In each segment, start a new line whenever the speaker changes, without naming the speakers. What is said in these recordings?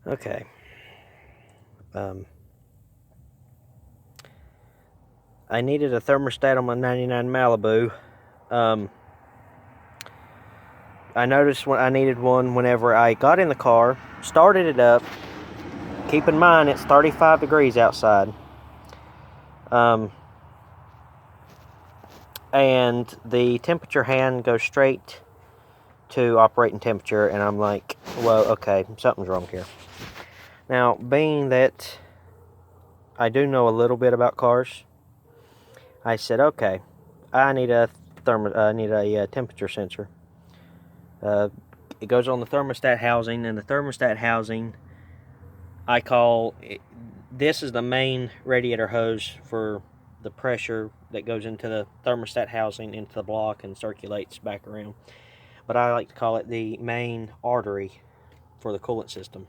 Okay. I needed a thermostat on my 99 Malibu. I noticed when I needed one whenever I got in the car, started it up. Keep in mind it's 35 degrees outside. And the temperature hand goes straight to operating temperature, and I'm like, well, okay, something's wrong here. Now, being that I do know a little bit about cars, I said, okay, I need a temperature sensor. It goes on the thermostat housing, and the thermostat housing, I call it, this is the main radiator hose for the pressure that goes into the thermostat housing into the block and circulates back around. But I like to call it the main artery for the coolant system.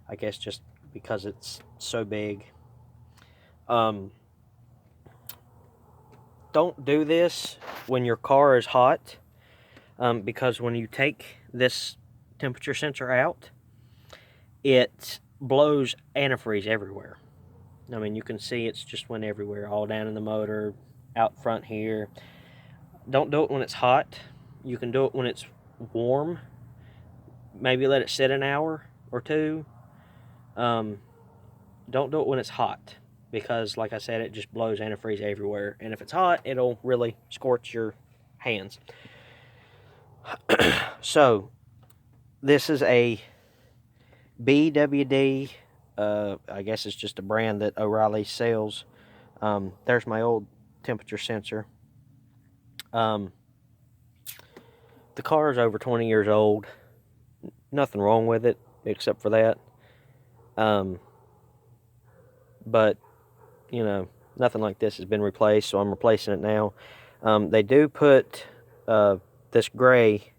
I guess just because it's so big. Don't do this when your car is hot, because when you take this temperature sensor out, it blows antifreeze everywhere. I mean, you can see it's just went everywhere, all down in the motor, out front here. Don't do it when it's hot. You can do it when it's warm. Maybe let it sit an hour or two. Don't do it when it's hot, because, like I said, it just blows antifreeze everywhere. And if it's hot, it'll really scorch your hands. So, this is a BWD. I guess it's just a brand that O'Reilly sells. There's my old temperature sensor. The car is over 20 years old. Nothing wrong with it except for that. But, you know, nothing like this has been replaced, so I'm replacing it now. They do put this gray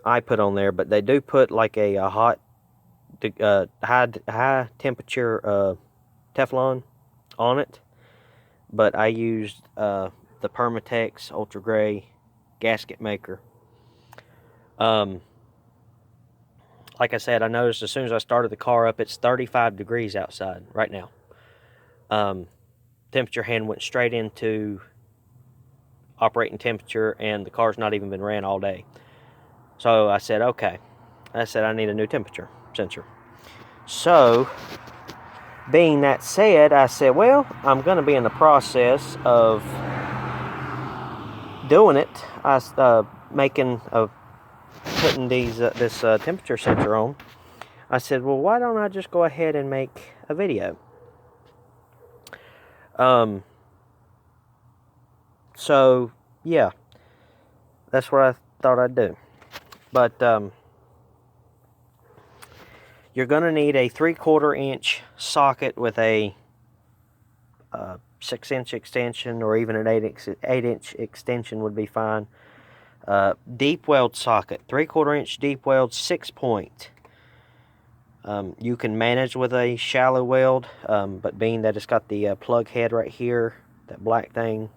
I put on there, but they do put like a high temperature Teflon on it. But I used the Permatex Ultra Gray gasket maker. Like I said, I noticed as soon as I started the car up, it's 35 degrees outside right now. Temperature hand went straight into operating temperature, and the car's not even been ran all day. So I said, okay. I said I need a new temperature sensor. So, being that said, I said, well, I'm going to be in the process of doing it. I putting this temperature sensor on. I said, well, why don't I just go ahead and make a video? So, yeah, that's what I thought I'd do. But you're going to need a 3/4 inch socket with a 6-inch extension, or even an 8-inch extension would be fine. Deep weld socket, 3/4 inch deep weld, 6-point. You can manage with a shallow weld, but being that it's got the plug head right here, that black thing,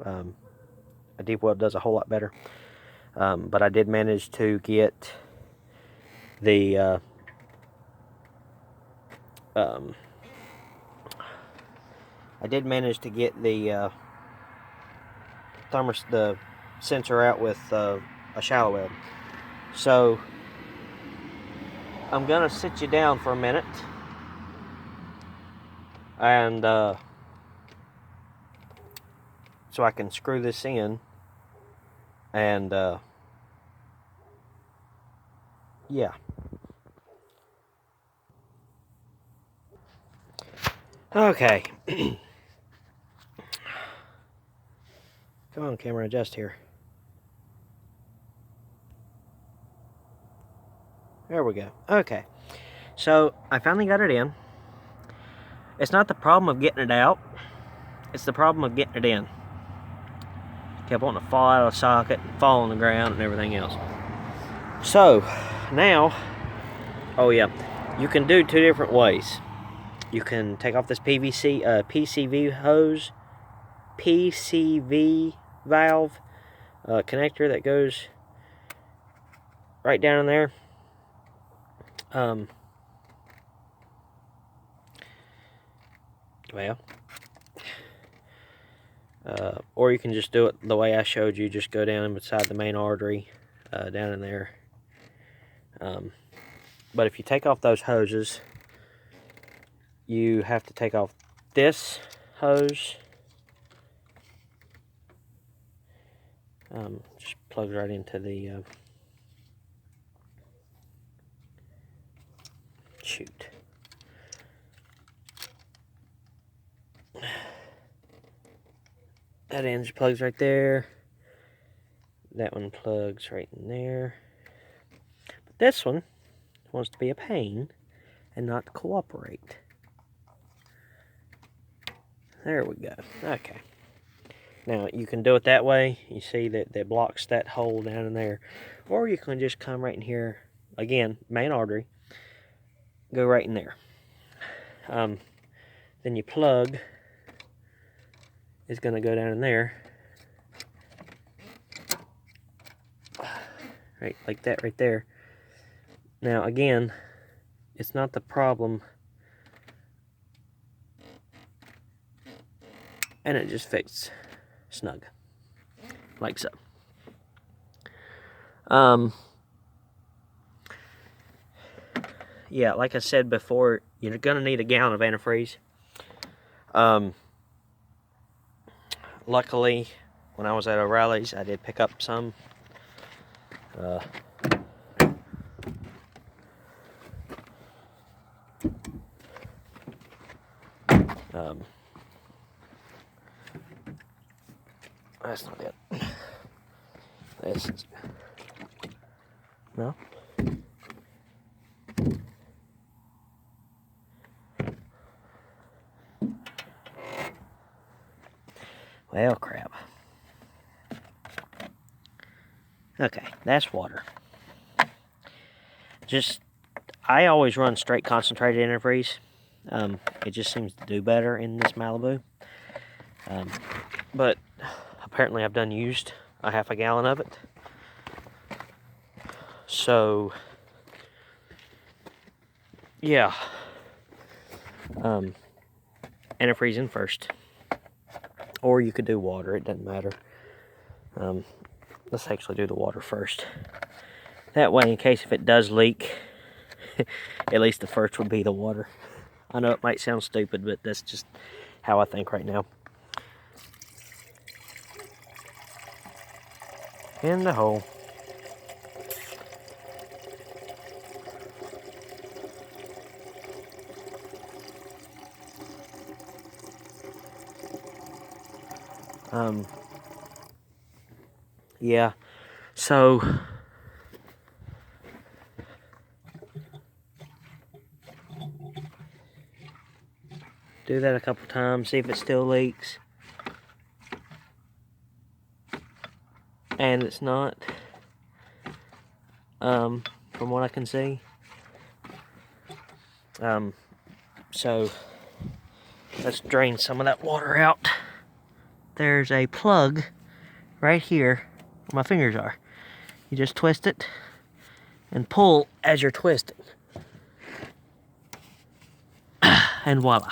a deep weld does a whole lot better. But I did manage to get the the sensor out with a shallow weld. So I'm gonna sit you down for a minute and so I can screw this in, and yeah. Okay. Come on, camera, adjust here. There we go. Okay. So I finally got it in. It's not the problem of getting it out. It's the problem of getting it in. Kept wanting to fall out of the socket, and fall on the ground, and everything else. So now, oh yeah, you can do two different ways. You can take off this PCV hose, PCV valve connector that goes right down in there. Well, or you can just do it the way I showed you. Just go down beside the main artery, down in there. But if you take off those hoses, you have to take off this hose. Just plugs right into the shoot. That end just plugs right there. That one plugs right in there. But this one wants to be a pain and not cooperate. There we go. Okay. Now, you can do it that way. You see that blocks that hole down in there. Or you can just come right in here. Again, main artery. Go right in there. Then your plug is going to go down in there. Right, like that right there. Now, again, it's not the problem. And it just fits snug. Like so. Yeah, like I said before, you're going to need a gallon of antifreeze. Luckily, when I was at O'Reilly's, I did pick up some. That's not it. This is... No? Well, crap. Okay, that's water. I always run straight concentrated antifreeze. It just seems to do better in this Malibu. But apparently I've done used a half a gallon of it. So, yeah. Antifreeze in first. Or you could do water, it doesn't matter. Let's actually do the water first. That way, in case if it does leak, at least the first would be the water. I know it might sound stupid, but that's just how I think right now. In the hole. Yeah, so do that a couple times, see if it still leaks. And it's not, from what I can see. So let's drain some of that water out. There's a plug right here where my fingers are. You just twist it and pull as you're twisting. And voila.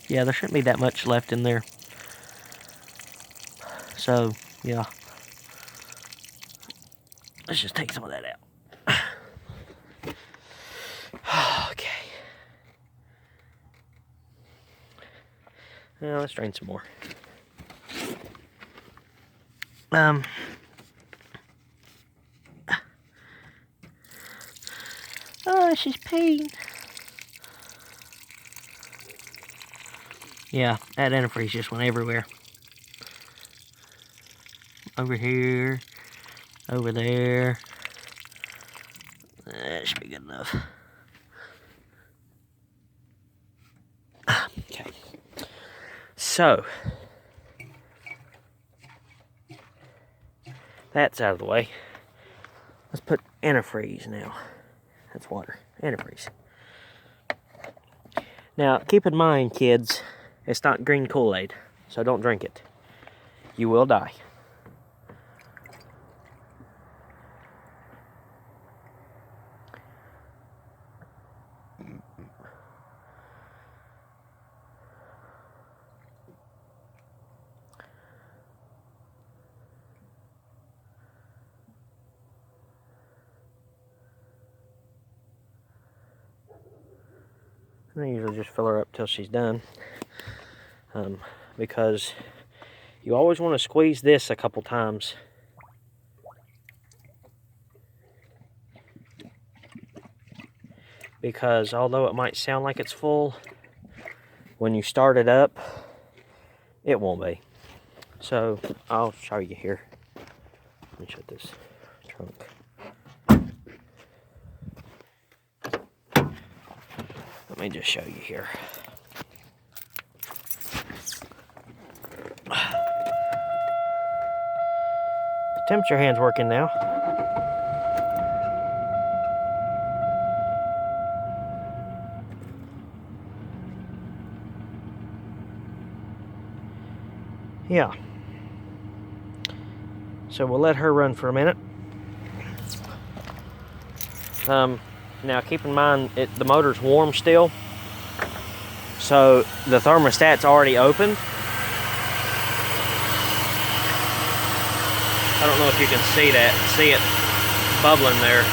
Yeah, there shouldn't be that much left in there. So, yeah. Let's just take some of that out. Okay. Now let's drain some more. Oh, she's peeing. Yeah, that antifreeze just went everywhere. Over here, over there. That should be good enough. Okay. So, that's out of the way. Let's put antifreeze now. That's water. Antifreeze. Now, keep in mind, kids, it's not green Kool-Aid, so don't drink it. You will die. I usually just fill her up till she's done, because you always want to squeeze this a couple times. Because although it might sound like it's full, when you start it up, it won't be. So I'll show you here. Let me shut this trunk. Let me just show you here. The temperature hand's working now. Yeah. So we'll let her run for a minute. Now keep in mind, the motor's warm still, so the thermostat's already open. I don't know if you can see that. See it bubbling there.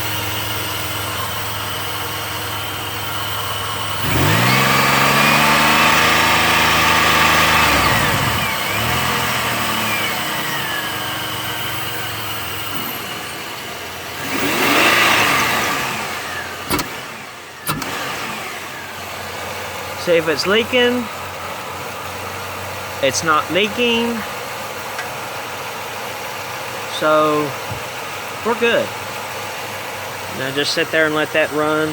See if it's leaking. It's not leaking. So we're good. Now just sit there and let that run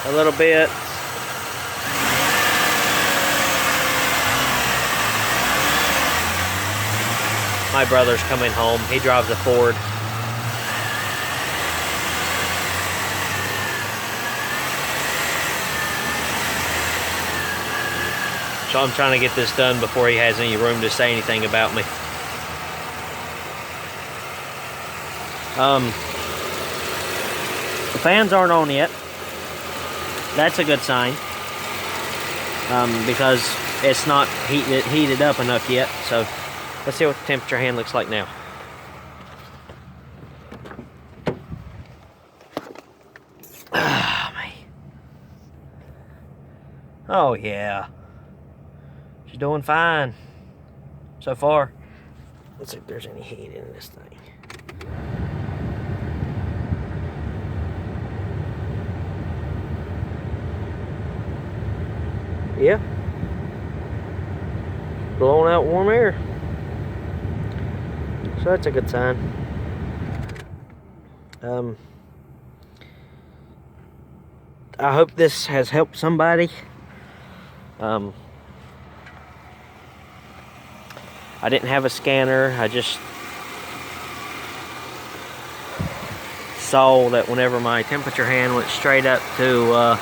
a little bit. My brother's coming home. He drives a Ford. So I'm trying to get this done before he has any room to say anything about me. The fans aren't on yet. That's a good sign. Because it's not heated up enough yet. So let's see what the temperature hand looks like now. Oh yeah. She's doing fine so far. Let's see if there's any heat in this thing. Yeah. Blowing out warm air. So that's a good sign. I hope this has helped somebody. I didn't have a scanner. I just saw that whenever my temperature hand went straight up to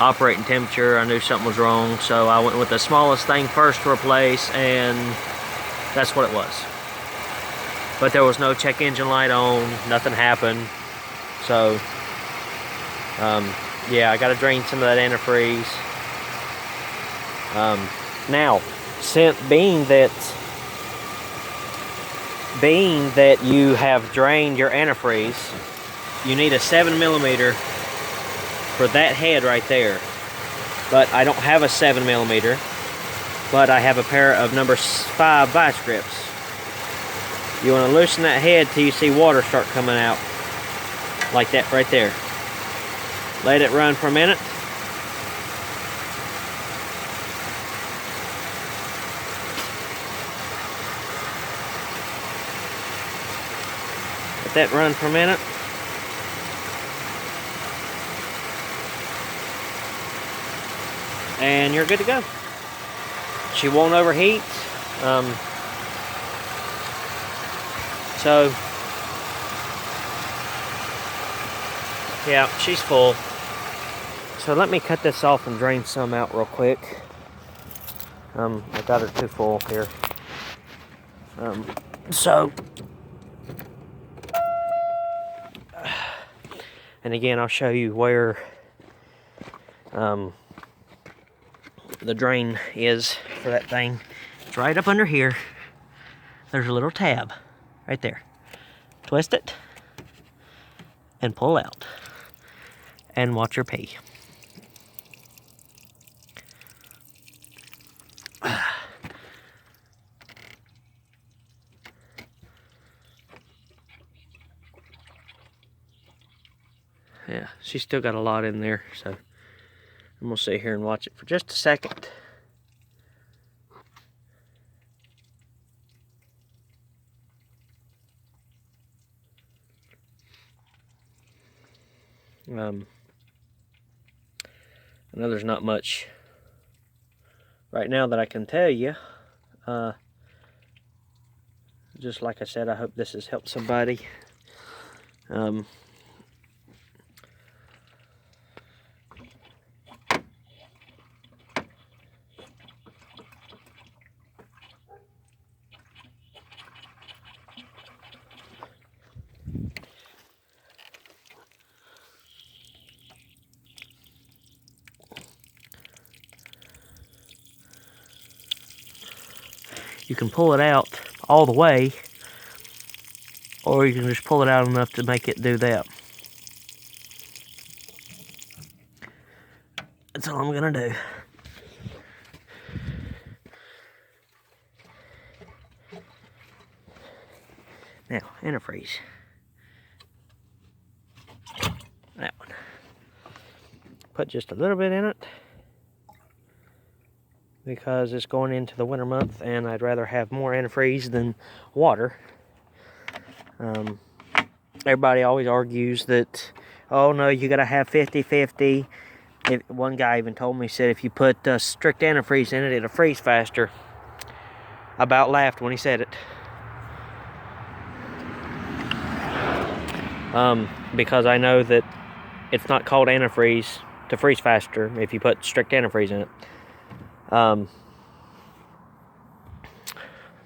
operating temperature, I knew something was wrong. So I went with the smallest thing first to replace, and that's what it was. But there was no check engine light on. Nothing happened. So yeah, I got to drain some of that antifreeze. Now, being that you have drained your antifreeze, you need a 7mm for that head right there. But I don't have a 7mm, but I have a pair of number 5 vice grips. You want to loosen that head till you see water start coming out, like that right there. Let it run for a minute. Let that run for a minute. And you're good to go. She won't overheat. So yeah, she's full. So let me cut this off and drain some out real quick. I got her too full here. And again, I'll show you where the drain is for that thing. It's right up under here. There's a little tab right there. Twist it and pull out. and watch her pee. Yeah, she's still got a lot in there, so I'm gonna sit here and watch it for just a second. I know there's not much right now that I can tell you. Just like I said, I hope this has helped somebody. You can pull it out all the way, or you can just pull it out enough to make it do that. That's all I'm gonna do. Now, antifreeze. That one. Put just a little bit in it, because it's going into the winter month and I'd rather have more antifreeze than water. Everybody always argues that, oh no, you gotta have 50-50. One guy even told me, said if you put strict antifreeze in it, it'll freeze faster. I about laughed when he said it. Because I know that it's not called antifreeze to freeze faster if you put strict antifreeze in it.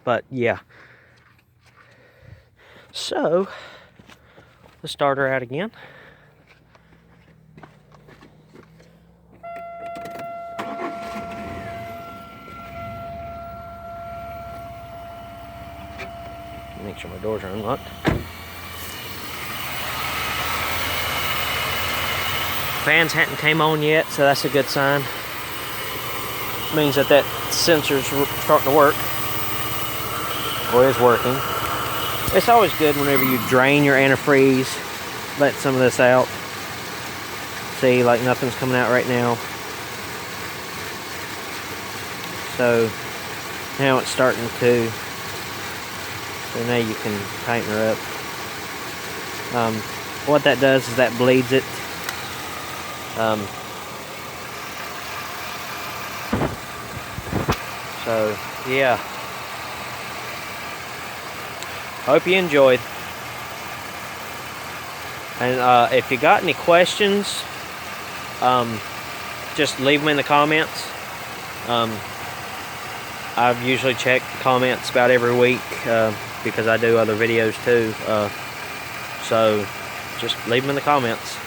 But yeah, so let's start her out again. Make sure my doors are unlocked. Fans hadn't came on yet, so that's a good sign. Means that sensor's starting to work, or is working. It's always good whenever you drain your antifreeze, let some of this out. See, like nothing's coming out right now. So now it's starting to. So now you can tighten her up. What that does is that bleeds it. So yeah, hope you enjoyed, and if you got any questions, just leave them in the comments. I've usually checked the comments about every week, because I do other videos too, so just leave them in the comments.